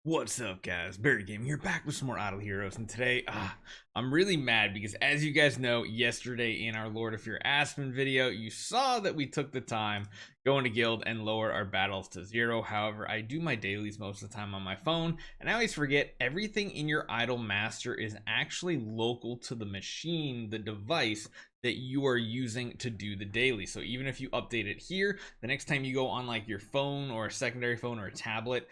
What's up, guys? Barry Gaming here, back with some more Idle Heroes, and today, I'm really mad because, as you guys know, yesterday in our Lord of Fear Aspen video, you saw that we took the time going to guild and lower our battles to 0. However, I do my dailies most of the time on my phone, and I always forget everything in your Idle Master is actually local to the machine, the device that you are using to do the daily. So even if you update it here, the next time you go on like your phone or a secondary phone or a tablet,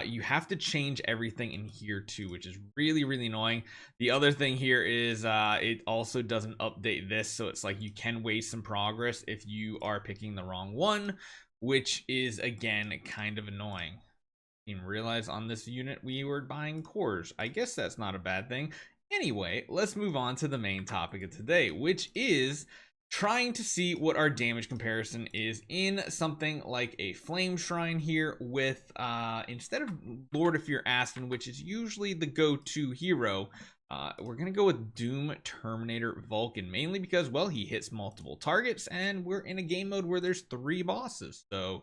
you have to change everything in here too, which is really annoying. The other thing here is it also doesn't update this, so it's like you can waste some progress if you are picking the wrong one, which is again kind of annoying. Didn't realize on this unit we were buying cores. I guess that's not a bad thing. Anyway, let's move on to the main topic of today, which is trying to see what our damage comparison is in something like a flame shrine here with instead of Lord of Fear Aspen, which is usually the go-to hero, we're gonna go with Doom Terminator Vulcan, mainly because, well, he hits multiple targets and we're in a game mode where there's 3 bosses. So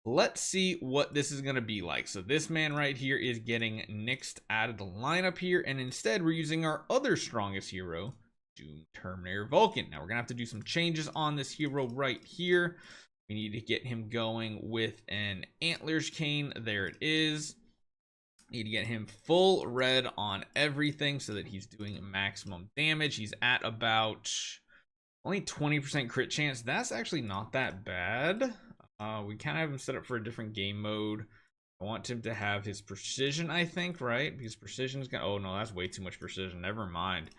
let's see what this is going to be like. So this man right here is getting nixed out of the lineup here, and instead we're using our other strongest hero, Doom Terminator Vulcan. Now we're gonna have to do some changes on this hero right here. We need to get him going with an antlers cane. There it is. Need to get him full red on everything so that he's doing maximum damage. He's at about only 20% crit chance. That's actually not that bad. We kind of have him set up for a different game mode. I want him to have his precision, I think, right? Because precision's gonna, oh no, that's way too much precision. Never mind.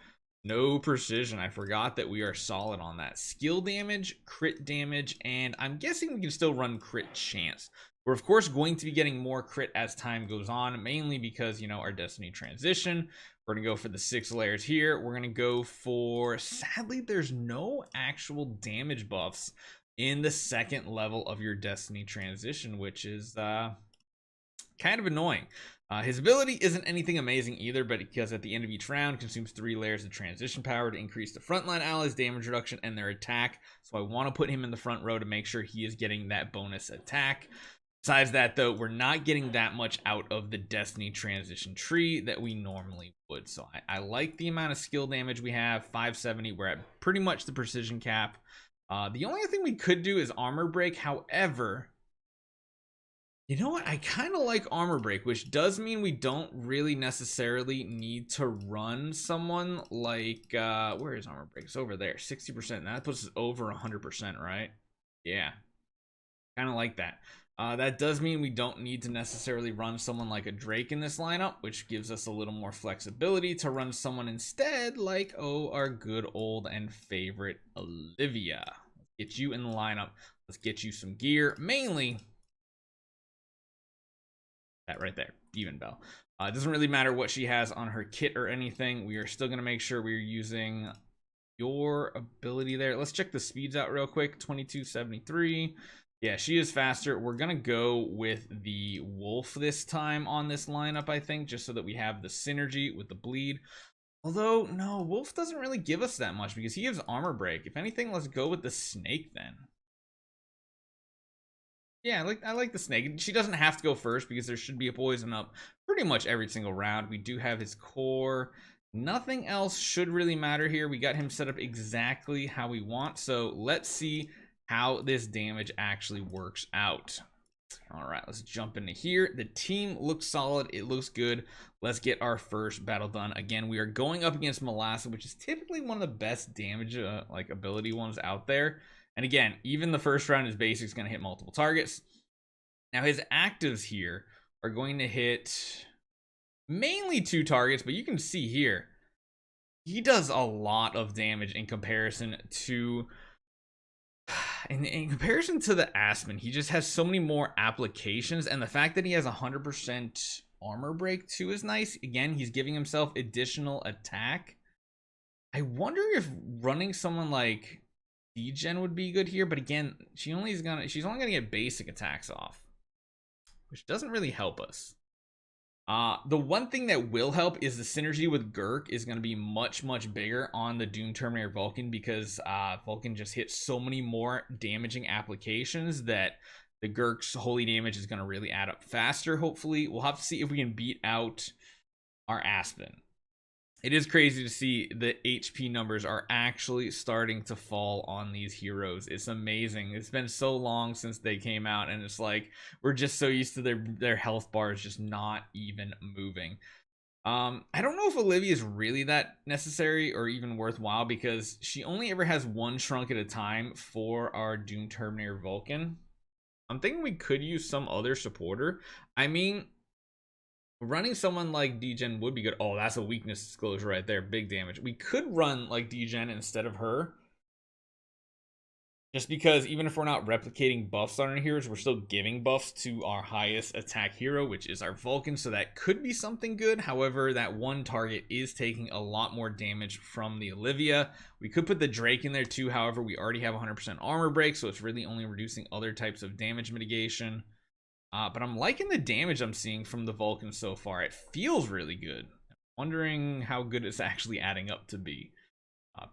No precision. I forgot that we are solid on that. Skill damage, crit damage, and I'm guessing we can still run crit chance. We're of course going to be getting more crit as time goes on, mainly because, you know, our destiny transition. We're gonna go for the 6 layers here. We're gonna go for, sadly, there's no actual damage buffs in the second level of your destiny transition, which is kind of annoying. His ability isn't anything amazing either, but because at the end of each round consumes 3 layers of transition power to increase the frontline allies damage reduction and their attack. So I want to put him in the front row to make sure he is getting that bonus attack. Besides that, though, we're not getting that much out of the destiny transition tree that we normally would. So I like the amount of skill damage we have, 570. We're at pretty much the precision cap. The only thing we could do is armor break. However, you know what? I kind of like armor break, which does mean we don't really necessarily need to run someone like, where is armor break? It's over there, 60%. That puts us over 100%, right? Yeah, kind of like that. That does mean we don't need to necessarily run someone like a Drake in this lineup, which gives us a little more flexibility to run someone instead like, oh, our good old and favorite Olivia. Let's get you in the lineup. Let's get you some gear, mainly that right there, even bell. It doesn't really matter what she has on her kit or anything. We are still going to make sure we're using your ability there. Let's check the speeds out real quick. 2273. Yeah, she is faster. We're going to go with the Wolf this time on this lineup, I think, just so that we have the synergy with the bleed. Although, no, Wolf doesn't really give us that much because he gives armor break. If anything, let's go with the Snake then. Yeah, I like the Snake. She doesn't have to go first because there should be a poison up pretty much every single round. We do have his core. Nothing else should really matter here. We got him set up exactly how we want. So let's see how this damage actually works out. All right, let's jump into here. The team looks solid. It looks good. Let's get our first battle done. Again, we are going up against Melassa, which is typically one of the best damage like ability ones out there. And again, even the first round, his basic's going to hit multiple targets. Now, his actives here are going to hit mainly 2 targets, but you can see here, he does a lot of damage in comparison to... In comparison to the Aspen, he just has so many more applications, and the fact that he has 100% armor break too is nice. Again, he's giving himself additional attack. I wonder if running someone like D-Gen would be good here, but again, she's only gonna get basic attacks off, which doesn't really help us. The one thing that will help is the synergy with Gurk is going to be much bigger on the Doom Terminator Vulcan because Vulcan just hits so many more damaging applications that the Gurk's holy damage is going to really add up faster, hopefully. We'll have to see if we can beat out our Aspen. It is crazy to see the HP numbers are actually starting to fall on these heroes. It's amazing. It's been so long since they came out, and it's like we're just so used to their health bars just not even moving. I don't know if Olivia is really that necessary or even worthwhile, because she only ever has one shrunk at a time for our Doom Terminator Vulcan. I'm thinking we could use some other supporter. I mean, running someone like Degen would be good. Oh, that's a weakness disclosure right there. Big damage. We could run like Degen instead of her. Just because even if we're not replicating buffs on our heroes, we're still giving buffs to our highest attack hero, which is our Vulcan. So that could be something good. However, that one target is taking a lot more damage from the Olivia. We could put the Drake in there too. However, we already have 100% armor break, so it's really only reducing other types of damage mitigation. But I'm liking the damage I'm seeing from the Vulcan so far. It feels really good. I'm wondering how good it's actually adding up to be.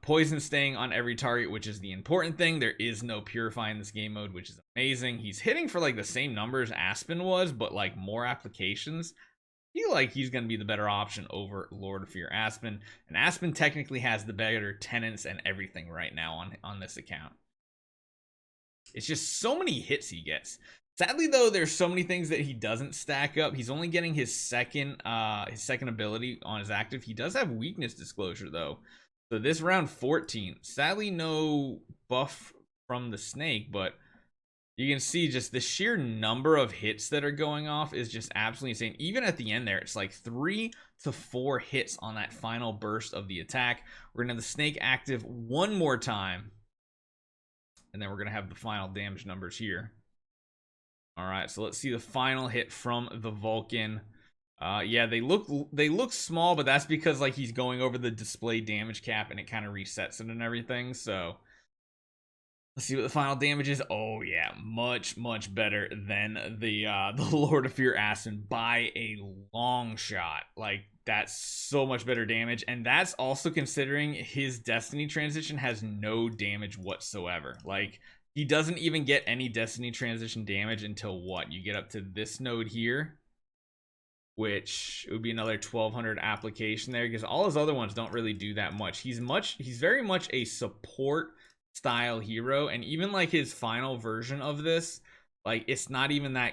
Poison staying on every target, which is the important thing. There is no purify in this game mode, which is amazing. He's hitting for like the same numbers Aspen was, but like more applications. I feel like he's going to be the better option over Lord of Fear Aspen. And Aspen technically has the better tenants and everything right now on this account. It's just so many hits he gets. Sadly, though, there's so many things that he doesn't stack up. He's only getting his second ability on his active. He does have weakness disclosure, though. So this round 14, sadly no buff from the snake, but you can see just the sheer number of hits that are going off is just absolutely insane. Even at the end there, it's like 3 to 4 hits on that final burst of the attack. We're gonna have the snake active one more time, and then we're gonna have the final damage numbers here. All right, so let's see the final hit from the Vulcan. Yeah, they look small, but that's because like he's going over the display damage cap and it kind of resets it and everything. So let's see what the final damage is. Oh yeah, much better than the Lord of Fear Aspen by a long shot. Like that's so much better damage, and that's also considering his Destiny transition has no damage whatsoever. Like he doesn't even get any Destiny transition damage until what? You get up to this node here, which would be another 1200 application there, because all his other ones don't really do that much. He's very much a support style hero, and even like his final version of this, like it's not even that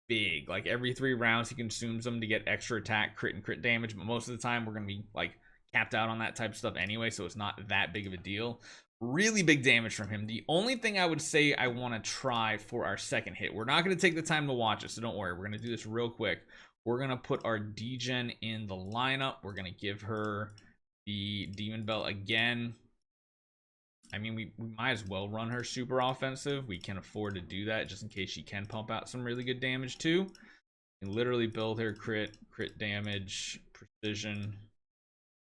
big. Like every 3 rounds he consumes them to get extra attack, crit, and crit damage, but most of the time we're gonna be like capped out on that type of stuff anyway, so it's not that big of a deal. Really big damage from him. The only thing I would say I want to try for our second hit, we're not going to take the time to watch it, so don't worry. We're going to do this real quick. We're going to put our Degen in the lineup. We're going to give her the Demon Belt again. I mean, we might as well run her super offensive. We can afford to do that just in case she can pump out some really good damage too. And literally build her crit damage, precision.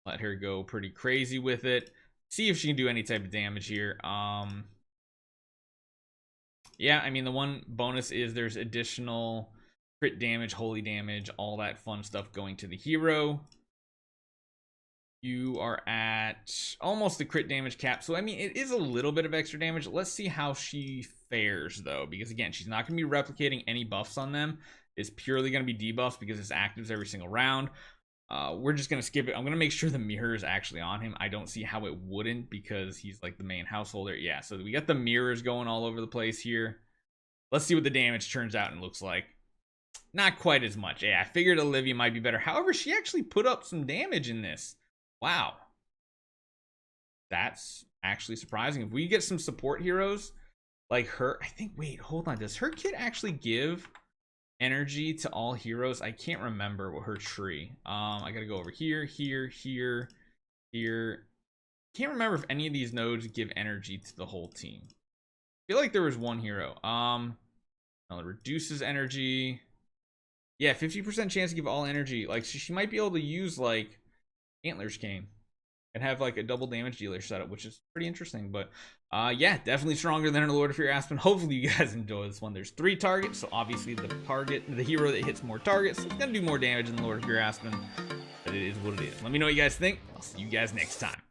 Let her go pretty crazy with it. See if she can do any type of damage here. Yeah, I mean, the one bonus is there's additional crit damage, holy damage, all that fun stuff going to the hero. You are at almost the crit damage cap, so I mean, it is a little bit of extra damage. Let's see how she fares, though, because again, she's not going to be replicating any buffs on them. It's purely going to be debuffs because it's actives every single round. We're just going to skip it. I'm going to make sure the mirror is actually on him. I don't see how it wouldn't, because he's like the main householder. Yeah, so we got the mirrors going all over the place here. Let's see what the damage turns out and looks like. Not quite as much. Yeah, I figured Olivia might be better. However, she actually put up some damage in this. Wow. That's actually surprising. If we get some support heroes like her, I think, wait, hold on. Does her kit actually give energy to all heroes? I can't remember what her tree. I gotta go over here. Can't remember if any of these nodes give energy to the whole team. I feel like there was one hero. No, it reduces energy. Yeah, 50% chance to give all energy. Like she might be able to use like Antler's Cane and have like a double damage dealer setup, which is pretty interesting. But yeah, definitely stronger than a Lord of Fear Aspen. Hopefully you guys enjoy this one. There's 3 targets, so obviously the hero that hits more targets is gonna do more damage than the Lord of Fear Aspen, but it is what it is. Let me know what you guys think. I'll see you guys next time.